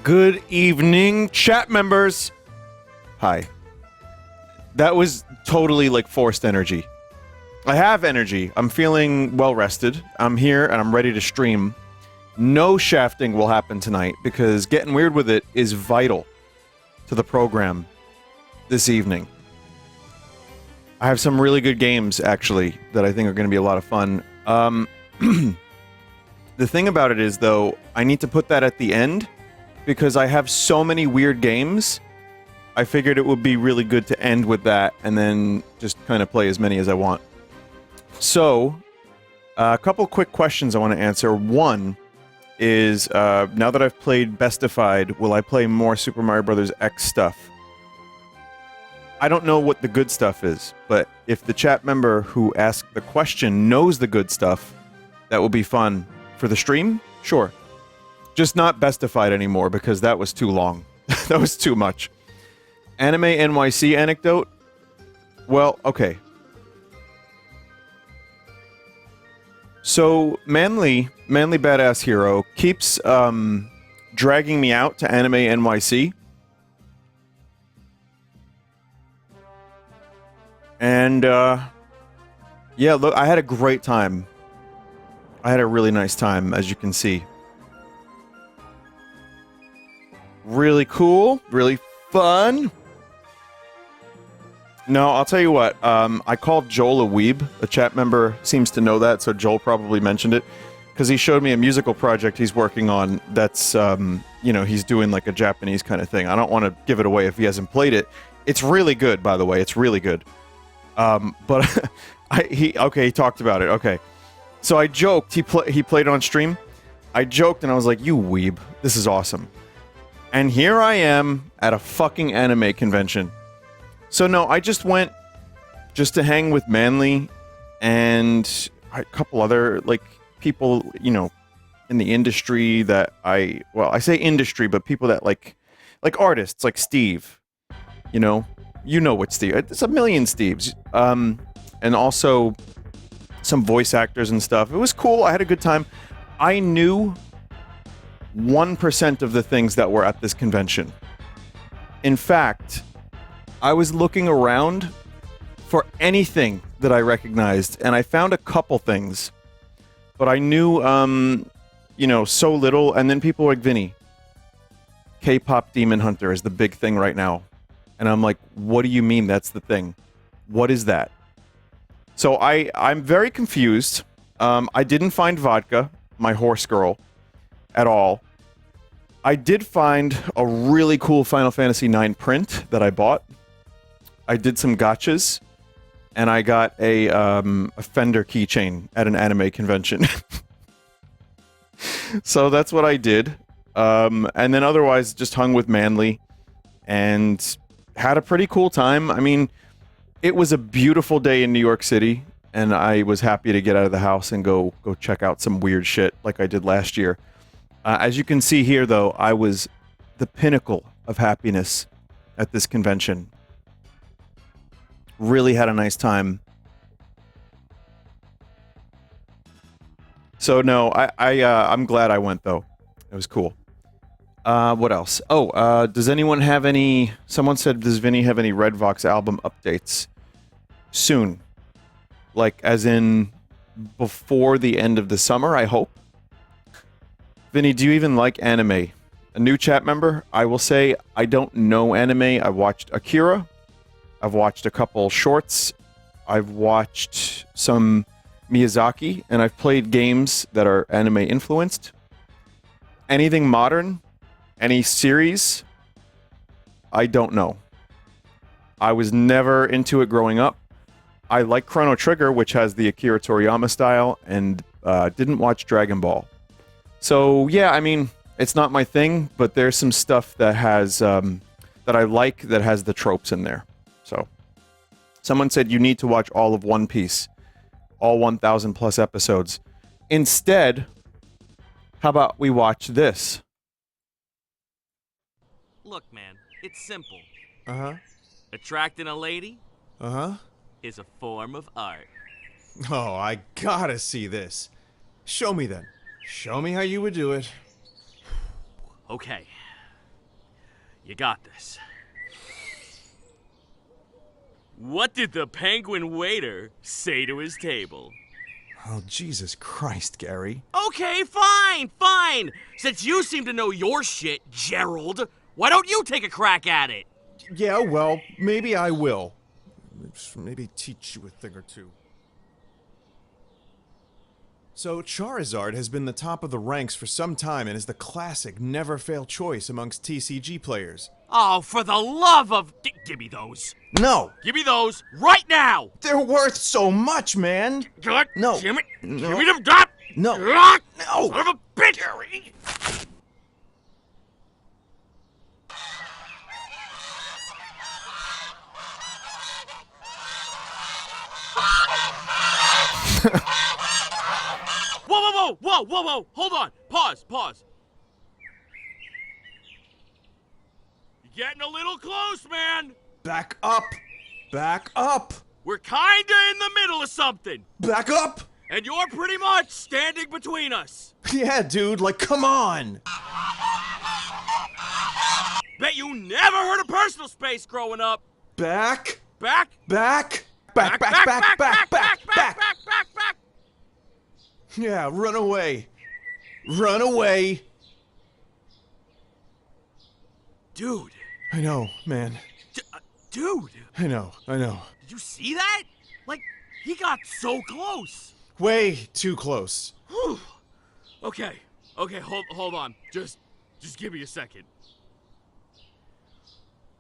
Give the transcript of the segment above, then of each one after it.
Good evening, chat members. Hi. That was totally like forced energy. I have energy. I'm feeling well rested. I'm here and I'm ready to stream. No shafting will happen tonight because getting weird with it is vital to the program this evening. I have some really good games actually that I think are going to be a lot of fun. The thing about it is though, I need to put that at the end because I have so many weird games. I figured it would be really good to end with that and then just kind of play as many as I want. So, a couple quick questions I want to answer. One is, now that I've played Bestified, will I play more Super Mario Bros. X stuff? I don't know what the good stuff is, but if the chat member who asked the question knows the good stuff, that will be fun. For the stream? Sure. Just not Bestified anymore, because that was too long. That was too much. Anime NYC anecdote? Well, okay. So, ManlyBadassHero keeps, dragging me out to Anime NYC. And, yeah, look, I had a great time. I had a really nice time, as you can see. Really cool, really fun. No, I'll tell you what, I called Joel a weeb. A chat member seems to know that, so Joel probably mentioned it. Because he showed me a musical project he's working on that's, you know, he's doing like a Japanese kind of thing. I don't want to give it away if he hasn't played it. It's really good, by the way, it's really good. But he talked about it, okay. So I joked, he played on stream. I joked and I was like, you weeb, this is awesome. And here I am at a fucking anime convention. So no, I just went just to hang with Manly and a couple other, like, people, you know, in the industry that I say industry, but people that like artists, like Steve. You know what Steve, it's a million Steves. And also some voice actors and stuff. It was cool, I had a good time. I knew 1% of the things that were at this convention. In fact, I was looking around for anything that I recognized, and I found a couple things. But I knew, you know, so little, and then people like Vinny. K-pop Demon Hunter is the big thing right now. And I'm like, what do you mean that's the thing? What is that? So I'm very confused. I didn't find Vodka, my horse girl, at all. I did find a really cool Final Fantasy IX print that I bought. I did some gotchas, and I got a Fender keychain at an anime convention. So that's what I did. And then otherwise just hung with Manly and had a pretty cool time. I mean, it was a beautiful day in New York City, and I was happy to get out of the house and go check out some weird shit like I did last year. As you can see here, though, I was the pinnacle of happiness at this convention. Really had a nice time. So no, I'm glad I went, though. It was cool. What else? Oh, does anyone have any... Someone said, does Vinny have any Red Vox album updates? Soon. Like, as in, before the end of the summer, I hope. Vinny, do you even like anime? A new chat member? I will say, I don't know anime. I watched Akira. I've watched a couple shorts. I've watched some Miyazaki, and I've played games that are anime influenced. Anything modern? Any series? I don't know. I was never into it growing up. I like Chrono Trigger, which has the Akira Toriyama style, and didn't watch Dragon Ball. So, yeah, I mean, it's not my thing, but there's some stuff that has, that I like that has the tropes in there. So, someone said you need to watch all of One Piece. All 1,000 plus episodes. Instead, how about we watch this? Look, man, it's simple. Uh-huh. Attracting a lady Uh-huh. is a form of art. Oh, I gotta see this. Show me then. Show me how you would do it. Okay. You got this. What did the penguin waiter say to his table? Oh, Jesus Christ, Gary. Okay, fine. Since you seem to know your shit, Gerald, why don't you take a crack at it? Yeah, well, maybe I will. Maybe teach you a thing or two. So, Charizard has been the top of the ranks for some time and is the classic never-fail choice amongst TCG players. Oh, for the love of... give me those. No! Give me those right now! They're worth so much, man! God No. damn it! No. Give me them, dot! No. Ah, No. son of a bitch! Whoa! Hold on! Pause. You're getting a little close, man! Back up! Back up! We're kinda in the middle of something! Back up! And you're pretty much standing between us! Yeah, dude, like, come on! Bet you never heard of personal space growing up! Back! Back! Back! Back! Yeah, run away! Run away! Dude! I know, man. Dude! I know. Did you see that? Like, he got so close! Way too close. Whew. Okay, hold on. Just give me a second.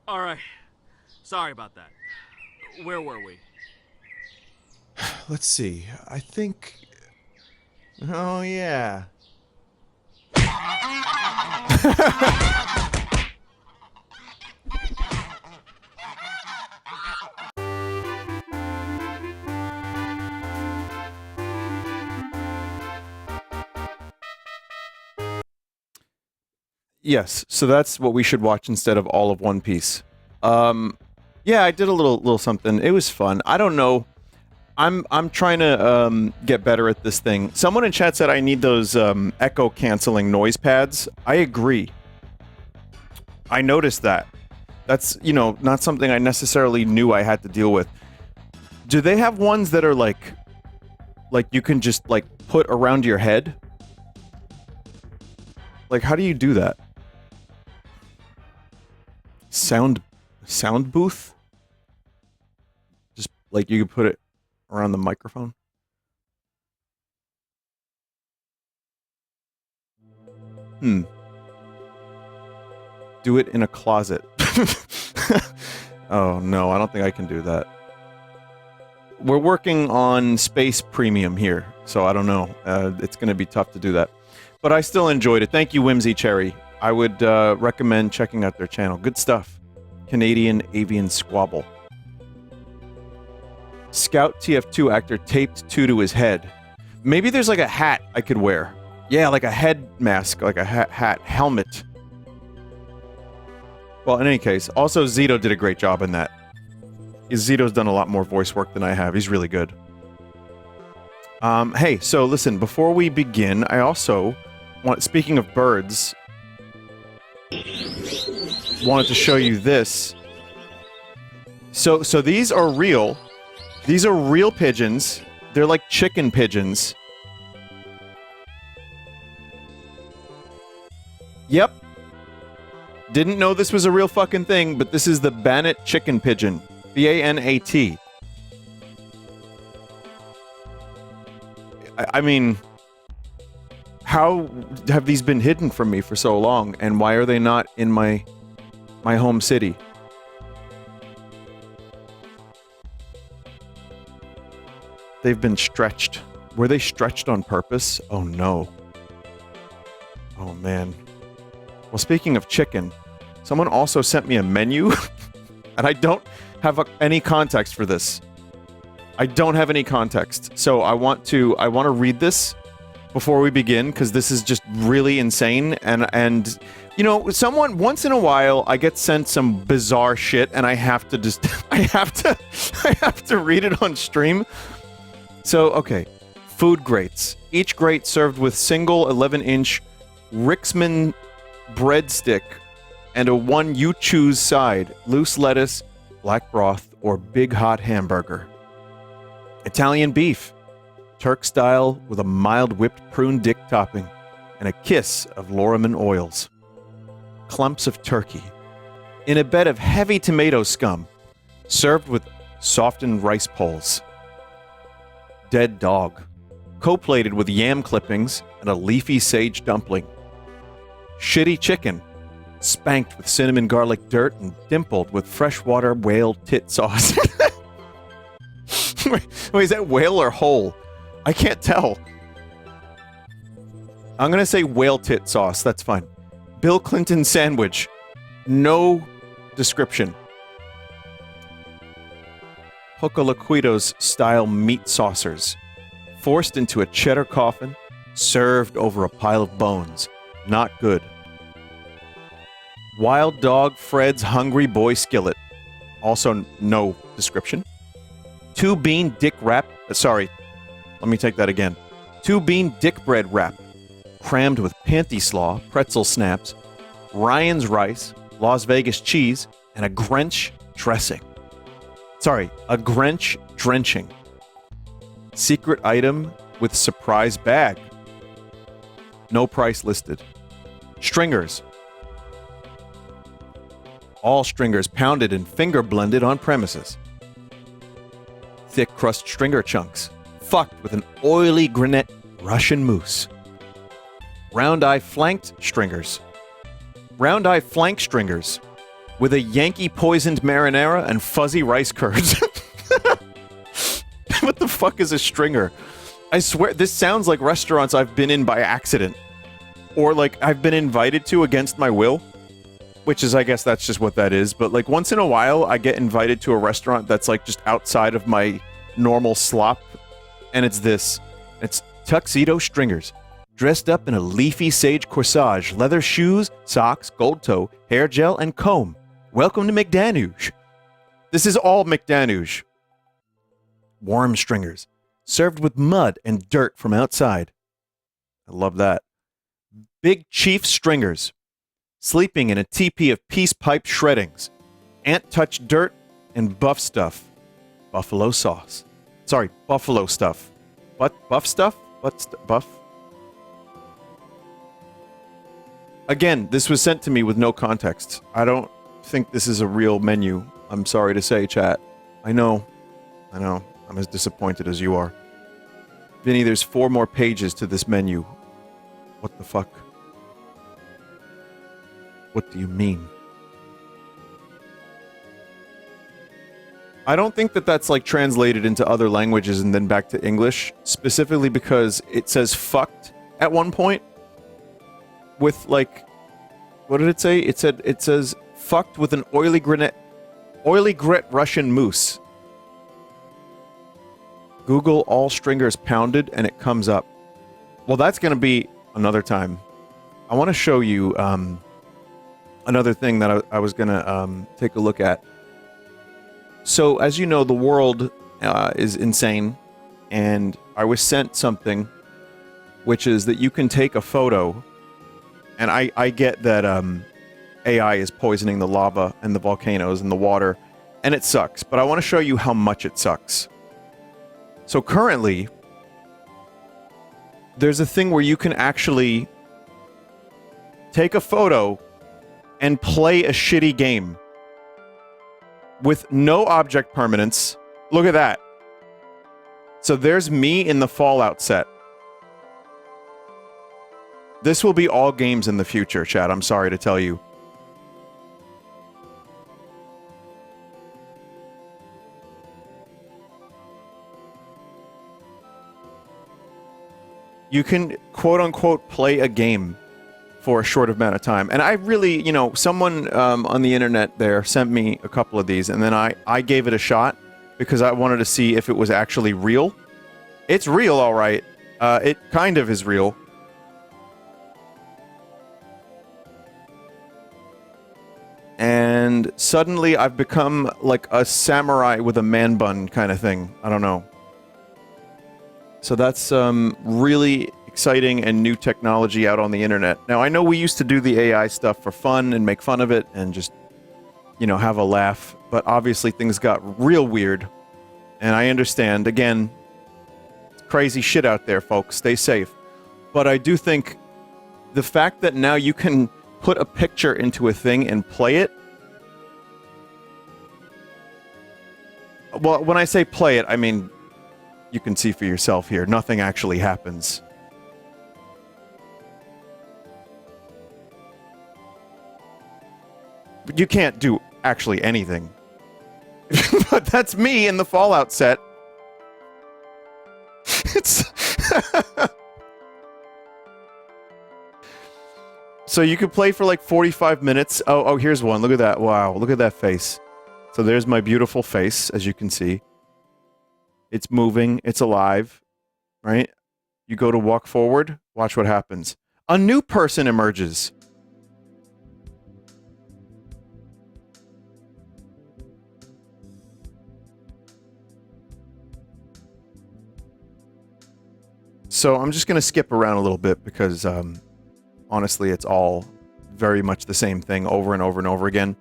Alright. Sorry about that. Where were we? Let's see. I think... Oh, yeah. Yes, so that's what we should watch instead of all of One Piece. Yeah, I did a little something. It was fun. I don't know. I'm trying to get better at this thing. Someone in chat said I need those echo canceling noise pads. I agree. I noticed that. That's, you know, not something I necessarily knew I had to deal with. Do they have ones that are like you can just like put around your head? Like, how do you do that? Sound booth? Just like you could put it around the microphone? Do it in a closet. Oh no, I don't think I can do that. We're working on Space Premium here, so I don't know. It's going to be tough to do that. But I still enjoyed it. Thank you, Whimsy Cherry. I would recommend checking out their channel. Good stuff. Canadian Avian Squabble. Scout TF2 actor taped 2 to his head. Maybe there's like a hat I could wear. Yeah, like a head mask, like a hat, helmet. Well, in any case, also Zito did a great job in that. Zito's done a lot more voice work than I have. He's really good. Hey, so listen, before we begin, I also want, speaking of birds, wanted to show you this. So these are real. These are real pigeons. They're like chicken pigeons. Yep. Didn't know this was a real fucking thing, but this is the Banat chicken pigeon. B-A-N-A-T. I mean, how have these been hidden from me for so long, and why are they not in my home city? They've been stretched. Were they stretched on purpose? Oh no. Oh man. Well, speaking of chicken, someone also sent me a menu, and I don't have any context for this. I don't have any context, so I want to read this before we begin, because this is just really insane, and you know, someone once in a while I get sent some bizarre shit, and I have to just I have to read it on stream. So okay, food grates. Each grate served with single 11-inch Rixman breadstick and a one you choose side, loose lettuce, black broth, or big hot hamburger. Italian beef, Turk style with a mild whipped prune dick topping and a kiss of Loriman oils. Clumps of turkey in a bed of heavy tomato scum, served with softened rice poles. Dead dog, co-plated with yam clippings and a leafy sage dumpling. Shitty chicken, spanked with cinnamon garlic dirt and dimpled with freshwater whale tit sauce. Wait, is that whale or whole? I can't tell. I'm gonna say whale tit sauce, that's fine. Bill Clinton sandwich. No description. Hocolaquitos style meat saucers. Forced into a cheddar coffin, served over a pile of bones. Not good. Wild Dog Fred's Hungry Boy Skillet. Also no description. Two bean dick wrap. Sorry, let me take that again. Two bean dick bread wrap. Crammed with panty slaw, pretzel snaps, Ryan's rice, Las Vegas cheese, and a Grinch dressing. Sorry, a Grinch drenching. Secret item with surprise bag. No price listed. Stringers. All stringers pounded and finger blended on premises. Thick crust stringer chunks, fucked with an oily granite Russian mousse. Round eye flanked stringers. Round eye flank stringers with a Yankee poisoned marinara and fuzzy rice curds. What the fuck is a stringer? I swear, this sounds like restaurants I've been in by accident. Or like I've been invited to against my will. Which is, I guess that's just what that is. But like once in a while, I get invited to a restaurant that's like just outside of my normal slop. And it's this. It's tuxedo stringers. Dressed up in a leafy sage corsage, leather shoes, socks, gold toe, hair gel, and comb. Welcome to McDanouge. This is all McDanouge. Warm stringers. Served with mud and dirt from outside. I love that. Big Chief stringers. Sleeping in a teepee of peace pipe shreddings. Ant-touched dirt and buff stuff. Buffalo sauce. Sorry, buffalo stuff. Buff stuff? Buff? Again, this was sent to me with no context. I don't think this is a real menu. I'm sorry to say, chat. I know. I'm as disappointed as you are. Vinny, there's 4 more pages to this menu. What the fuck? What do you mean? I don't think that that's like translated into other languages and then back to English, specifically because it says fucked at one point. With like, what did it say? It says fucked with an oily grit Russian mousse. Google all stringers pounded and it comes up. Well, that's gonna be another time. I want to show you another thing that I was gonna take a look at. So, as you know, the world is insane, and I was sent something, which is that you can take a photo. And I get that AI is poisoning the lava and the volcanoes and the water, and it sucks. But I want to show you how much it sucks. So currently, there's a thing where you can actually take a photo and play a shitty game with no object permanence. Look at that. So there's me in the Fallout set. This will be all games in the future, chat. I'm sorry to tell you. You can, quote-unquote, play a game for a short amount of time. And I really, you know, someone on the internet there sent me a couple of these, and then I gave it a shot because I wanted to see if it was actually real. It's real, all right. It kind of is real. And suddenly I've become like a samurai with a man bun kind of thing. I don't know. So that's really exciting and new technology out on the internet. Now, I know we used to do the AI stuff for fun and make fun of it and just, you know, have a laugh, but obviously things got real weird. And I understand, again, crazy shit out there, folks. Stay safe. But I do think the fact that now you can put a picture into a thing and play it. Well, when I say play it, I mean, you can see for yourself here. Nothing actually happens. You can't do actually anything. But that's me in the Fallout set. It's... So you could play for like 45 minutes. Oh, here's one. Look at that. Wow, look at that face. So there's my beautiful face, as you can see. It's moving. It's alive. Right? You go to walk forward. Watch what happens. A new person emerges. So I'm just going to skip around a little bit because, honestly, it's all very much the same thing over and over and over again.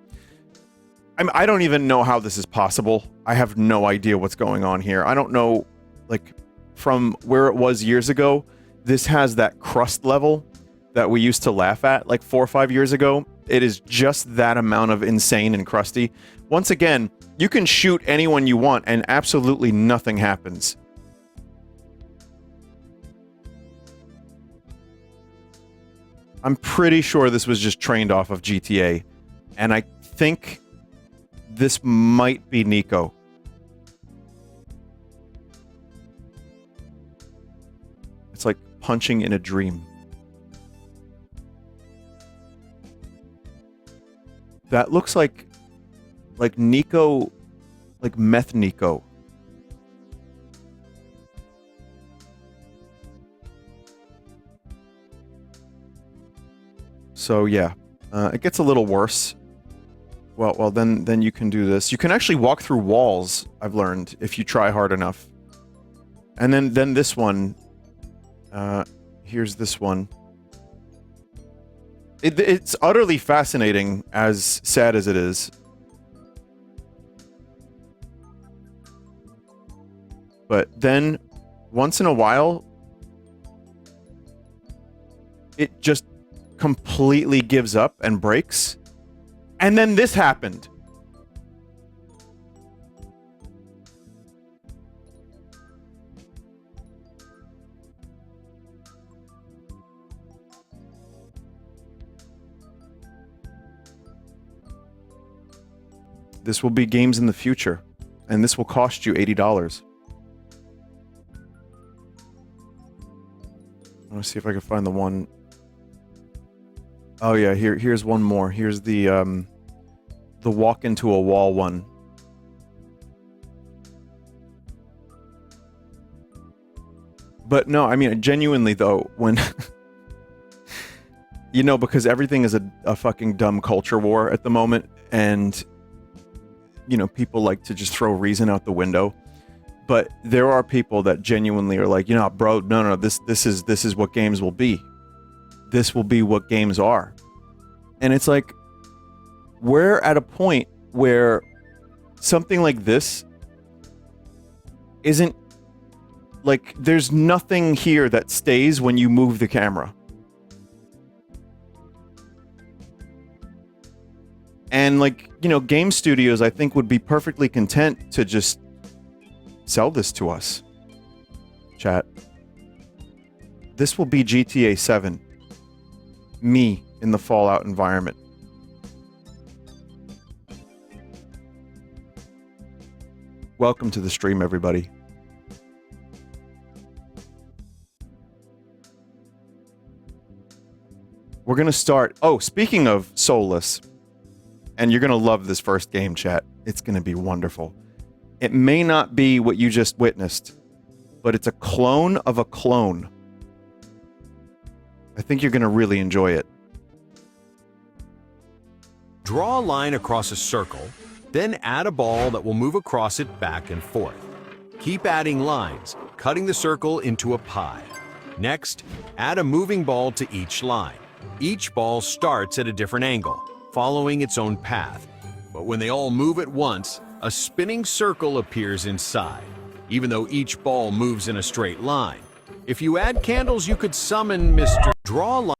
I don't even know how this is possible. I have no idea what's going on here. I don't know, like, from where it was years ago, this has that crust level that we used to laugh at, like 4 or 5 years ago. It is just that amount of insane and crusty. Once again, you can shoot anyone you want and absolutely nothing happens. I'm pretty sure this was just trained off of GTA, and I think this might be Nico. It's like punching in a dream. That looks like Nico, like meth Nico. So yeah, it gets a little worse. Well, then you can do this. You can actually walk through walls, I've learned, if you try hard enough. And then this one. Here's this one. It's utterly fascinating, as sad as it is. But then, once in a while, it just completely gives up and breaks. And then this happened. This will be games in the future, and this will cost you $80. I want to see if I can find the one. Oh yeah, here's one more. Here's the walk into a wall one. But no, I mean, genuinely though, when you know, because everything is a fucking dumb culture war at the moment, and you know, people like to just throw reason out the window. But there are people that genuinely are like, you know, bro, no, this is what games will be. This will be what games are. And it's like, we're at a point where something like this isn't, like, there's nothing here that stays when you move the camera. And, like, you know, game studios, I think, would be perfectly content to just sell this to us. Chat. This will be GTA 7. Me in the Fallout environment. Welcome to the stream, everybody. We're gonna start... Oh, speaking of soulless... And you're going to love this first game, chat. It's going to be wonderful. It may not be what you just witnessed, but it's a clone of a clone. I think you're going to really enjoy it. Draw a line across a circle, then add a ball that will move across it back and forth. Keep adding lines, cutting the circle into a pie. Next, add a moving ball to each line. Each ball starts at a different angle, following its own path. But when they all move at once, a spinning circle appears inside, even though each ball moves in a straight line. If you add candles, you could summon Mr. Draw a line